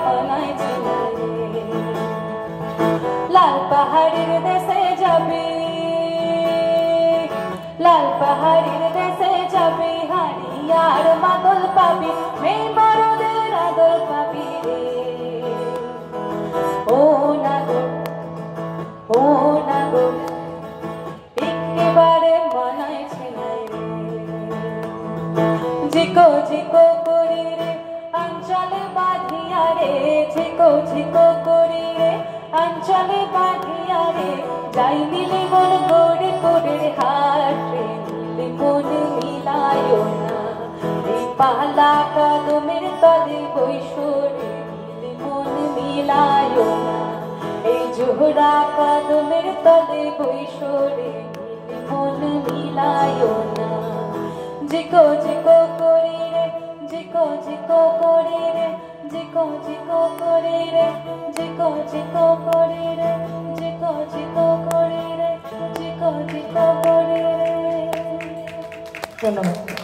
মানায় ছেলে লাল পাহাড়ের দেশে যাবি লাল পাহাড়ের দেশে যাবি হারিয়ার মাদল পাবি মেয়ে বড়দের আদর পাবি রে ও নাগর ও নাগর একেবারে মানায় ছেলে ঝিকো ঝিকো করি রে অঞ্চলে বাঁধিয়া রে ঝিকো ঝিকো করি রে অঞ্চলে বাঁধিয়া রে যাই নীলে মন গড়ে পড়ে হাট রে নীলে মন মিলায় না এই পালা কদমের তলে বৈশরে নীলে মন মিলায় না এই জোহরা কদমের তলে বৈশরে নীলে মন মিলায় না ঝিকো ঝিকো করি রে ঝিকো ঝিকো করি রে ঝিকো ঝিকো করি রে ঝিকো ঝিকো করি রে ঝিকো ঝিকো করি রে ঝিকো ঝিকো করি রে। ধন্যবাদ।